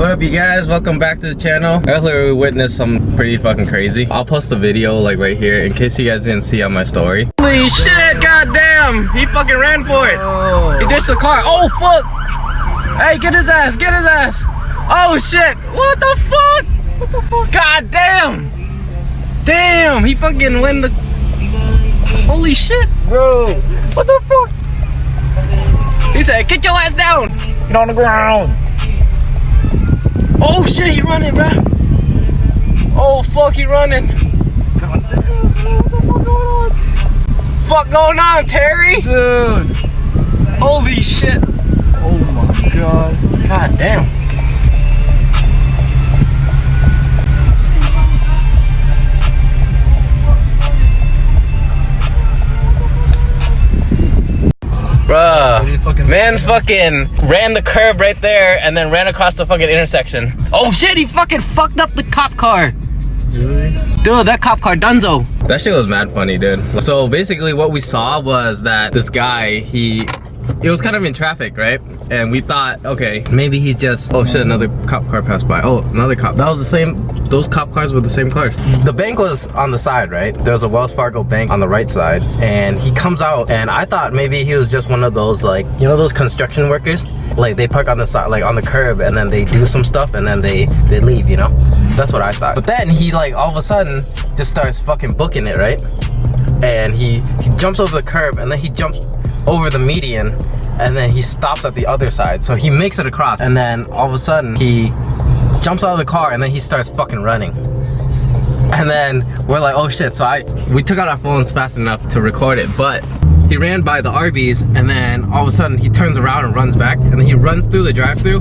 What up, you guys? Welcome back to the channel. Earlier we witnessed some pretty fucking crazy. I'll post a video like right here in case you guys didn't see on my story. Holy shit, goddamn! He fucking ran for it. Oh. He ditched the car. Oh fuck! Hey, get his ass! Get his ass! Oh shit! What the fuck? What the fuck? God damn! Damn! He fucking went the. Holy shit, bro! What the fuck? He said, "Get your ass down! Get on the ground!" Oh shit, he running, bro. Oh fuck, he running. God damn, what the fuck going on, Terry? Dude. Holy shit. Oh my god. God damn. Bruh, man's fucking ran the curb right there and then ran across the fucking intersection. Oh shit, he fucking fucked up the cop car. Really? Dude, that cop car dunzo. That shit was mad funny, dude. So basically what we saw was that this guy, it was kind of in traffic, right? And we thought, okay, maybe he's just, oh shit, another cop car passed by. Oh, another cop. That was the same, those cop cars were the same cars. The bank was on the side, right? There was a Wells Fargo bank on the right side. And he comes out and I thought maybe he was just one of those, like, you know those construction workers? Like they park on the side, like on the curb, and then they do some stuff and then they leave, you know? That's what I thought. But then he like all of a sudden just starts fucking booking it, right? And he jumps over the curb and then he jumps over the median and then he stops at the other side. So he makes it across and then all of a sudden he jumps out of the car and then he starts fucking running. And then we're like, oh shit. So we took out our phones fast enough to record it, but he ran by the Arby's and then all of a sudden he turns around and runs back and then he runs through the drive-thru.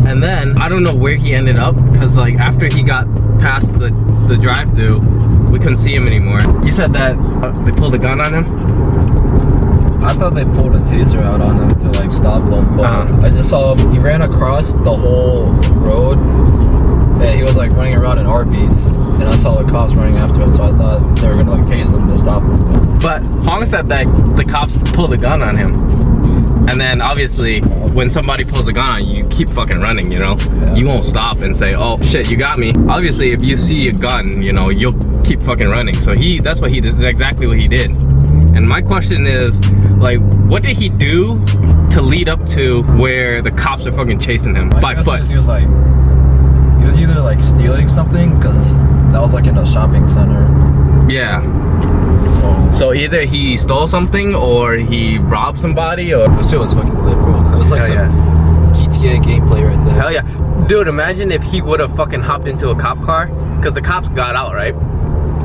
And then I don't know where he ended up because like after he got past the drive-thru, we couldn't see him anymore. You said that they pulled a gun on him? I thought they pulled a taser out on him to like stop him, but I just saw him, he ran across the whole road and he was like running around in Arby's and I saw the cops running after him, so I thought they were gonna like tase him to stop him. But Hong said that the cops pulled a gun on him. And then obviously when somebody pulls a gun on you, you keep fucking running, you know? Yeah. You won't stop and say, oh shit, you got me. Obviously if you see a gun, you know, you'll keep fucking running. So that's what he did, that's exactly what he did. And my question is, like, what did he do to lead up to where the cops are fucking chasing him by foot? He was either like stealing something, because that was like in a shopping center. Yeah. So either he stole something or he robbed somebody or... This shit was fucking lit, bro. It was like some GTA gameplay right there. Hell yeah. Dude, imagine if he would have fucking hopped into a cop car, because the cops got out, right?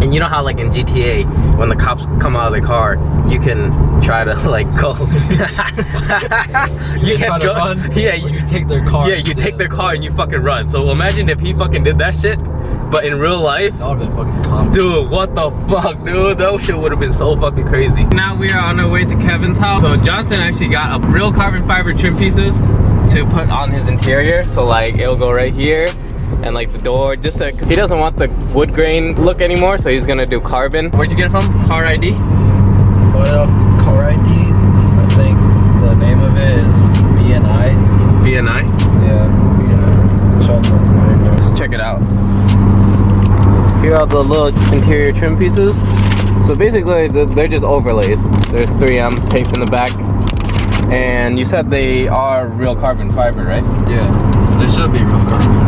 And you know how like in GTA, when the cops come out of the car, you can try to like go. You can go. Run, yeah, you take their car. Yeah, you take their car and you fucking run. So imagine if he fucking did that shit, but in real life. That would've been fucking calm. Dude, what the fuck, dude? That shit would have been so fucking crazy. Now we are on our way to Kevin's house. So Johnson actually got a real carbon fiber trim pieces to put on his interior. So like it'll go right here. And like the door, just like he doesn't want the wood grain look anymore, so he's gonna do carbon. Where'd you get it from? Car ID? Well, Car ID, I think the name of it is BNI. BNI? Yeah, BNI. Let's check it out. Here are the little interior trim pieces. So basically, they're just overlays. There's 3M tape in the back. And you said they are real carbon fiber, right? Yeah, they should be real carbon.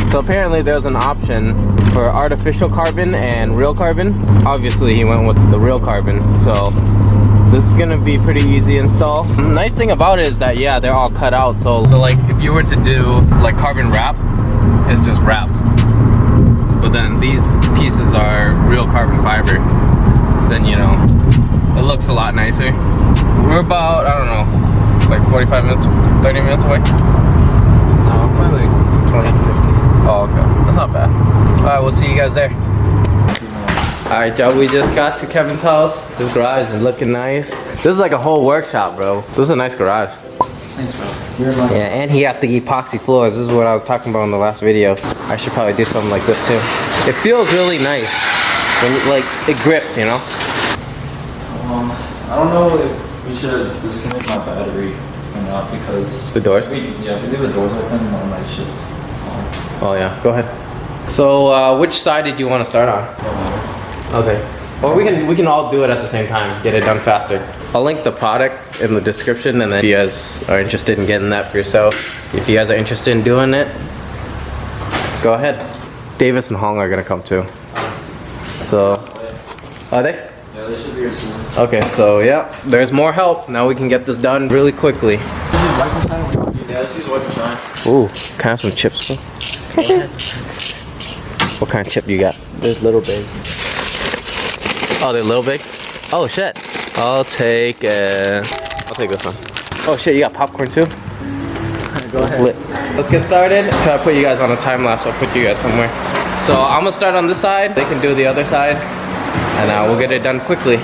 So apparently there's an option for artificial carbon and real carbon. Obviously he went with the real carbon, so this is gonna be pretty easy to install. The nice thing about it is that yeah, they're all cut out. So like if you were to do like carbon wrap, it's just wrap. But then these pieces are real carbon fiber. Then you know, it looks a lot nicer. We're about, I don't know, like 45 minutes, 30 minutes away. No, probably like 10, 15. Oh, okay. That's not bad. Alright, we'll see you guys there. Alright, y'all, we just got to Kevin's house. This garage is looking nice. This is like a whole workshop, bro. This is a nice garage. Thanks, bro. Yeah, and he got the epoxy floors. This is what I was talking about in the last video. I should probably do something like this too. It feels really nice. When you, like, it grips, you know? I don't know if we should disconnect my battery or not because... The doors? Yeah, if we leave the doors open, one of my shit's Oh yeah, go ahead. So which side did you want to start on? Okay. Or we can all do it at the same time, get it done faster. I'll link the product in the description, and then if you guys are interested in getting that for yourself, if you guys are interested in doing it, go ahead. Davis and Hong are gonna come too. So, are they? Yeah, they should be here soon. Okay, so yeah, there's more help. Now we can get this done really quickly. Yeah, let's use wipe and shine. Ooh, can I have some chips, bro? What kind of chip you got? There's little big. Oh, they're little big? Oh shit. I'll take this one. Oh shit, you got popcorn too? Go ahead. Lit. Let's get started. Try to put you guys on a time lapse. I'll put you guys somewhere. So I'm gonna start on this side. They can do the other side, and we'll get it done quickly.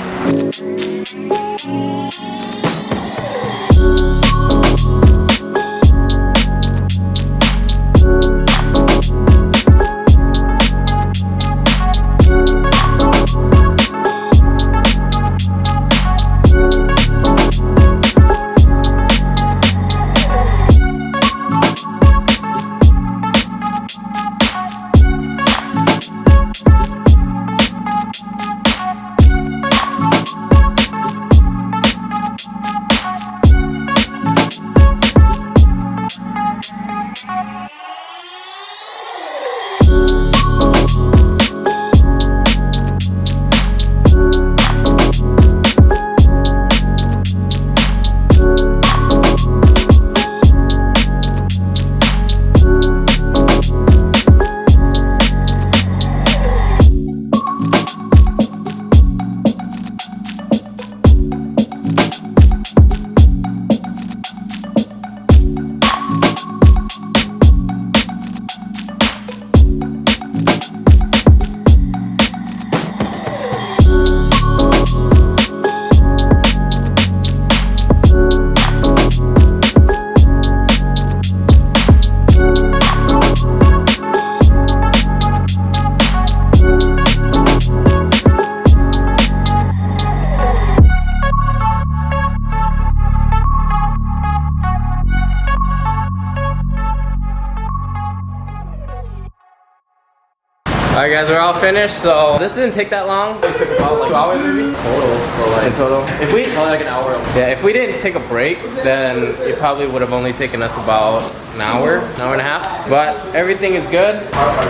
Alright guys, we're all finished, so this didn't take that long. It took about like 2 hours maybe? Total. In total. If we Probably like an hour. Yeah, if we didn't take a break, then it probably would have only taken us about an hour and a half. But everything is good.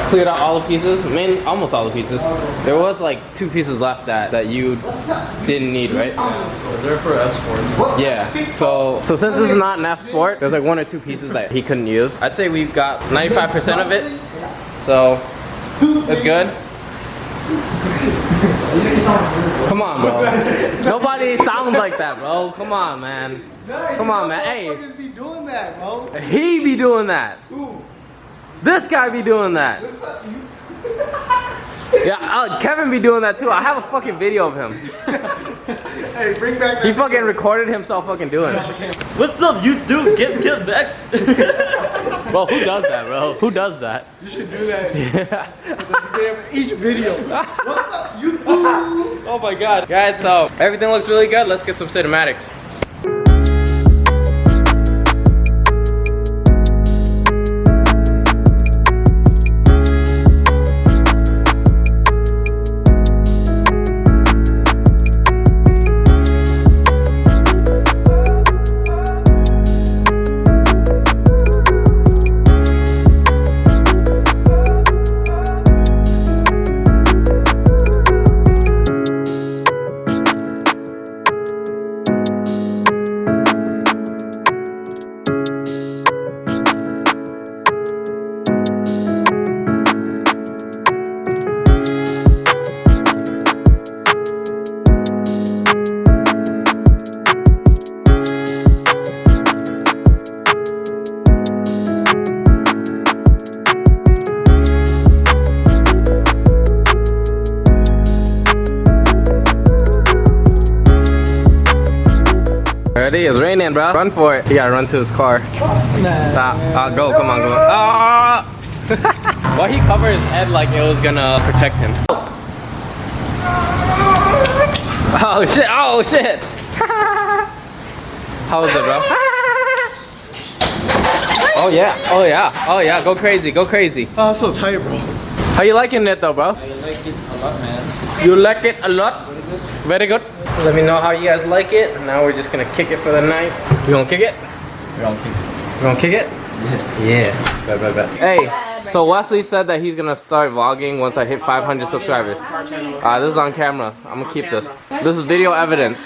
Cleared out all the pieces, almost all the pieces. There was like 2 pieces left that you didn't need, right? They're for escorts. Yeah. So since this is not an F Sport, there's like 1 or 2 pieces that he couldn't use. I'd say we've got 95% of it. So it's good. Come on, bro. Nobody sounds like that, bro. Come on, man. Come on, man. Hey. Be doing that, bro. He be doing that. Who? This guy be doing that. Yeah, Kevin be doing that too. I have a fucking video of him. Hey, bring back that. He fucking recorded himself fucking doing it. What's up, you dude? Get back. Well, who does that, bro? Who does that? You should do that. Yeah. Each video. What's up, you? Oh my god. Guys, so everything looks really good. Let's get some cinematics. Ready? It's raining, bro. Run for it. He gotta run to his car. Nah. Go. Come on, go. Ah! Why he covered his head like it was gonna protect him? Oh shit! Oh shit! How was it, bro? Oh yeah, oh yeah, oh yeah. Go crazy, go crazy. Oh, I'm so tired, bro. How you liking it though, bro? I like it a lot, man. You like it a lot? Very good. Let me know how you guys like it. Now we're just gonna kick it for the night. You gonna kick it? We're on kick. You gonna kick it? Yeah. Bet. Hey, so Wesley said that he's gonna start vlogging once I hit 500 subscribers. This is on camera. I'm gonna keep this. This is video evidence.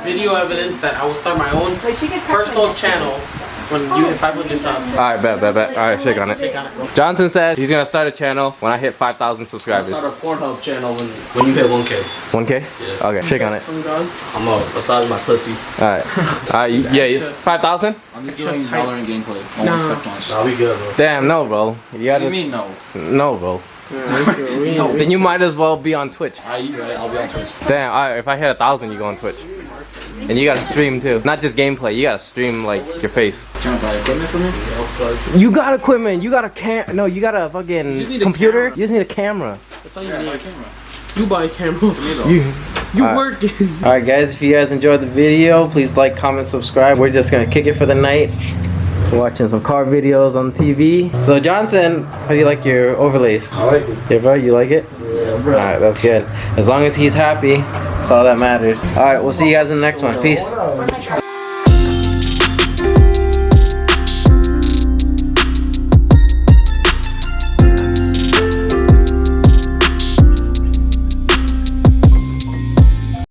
Video evidence that I will start my own personal channel when you hit 500 subs. Alright, bet. Alright, shake on it. Johnson said he's gonna start a channel when I hit 5,000 subscribers. Start a Pornhub channel when you hit 1K. 1K? Yeah. Okay, shake on it. I'm gonna massage my pussy. Alright. Yeah, 5,000? I'm just doing Valorant gameplay. I won't expect much. Nah, we good, bro. Damn, no, bro. You gotta. What do you mean no? No, bro. Then you might as well be on Twitch. Alright, you right. I'll be on Twitch. Damn, alright, if I hit 1,000, you go on Twitch. And you gotta stream too. Not just gameplay, you gotta stream like your face. Do you want to buy equipment for me? You got equipment, you got a you got a fucking computer. You just need a camera. That's all you need. You buy a camera. You working. Alright guys, if you guys enjoyed the video, please like, comment, subscribe. We're just gonna kick it for the night. We're watching some car videos on TV. So Johnson, how do you like your overlays? I like it. Yeah, bro, you like it? Yeah, bro. Alright, that's good. As long as he's happy, that's all that matters. Alright, we'll see you guys in the next one. Peace.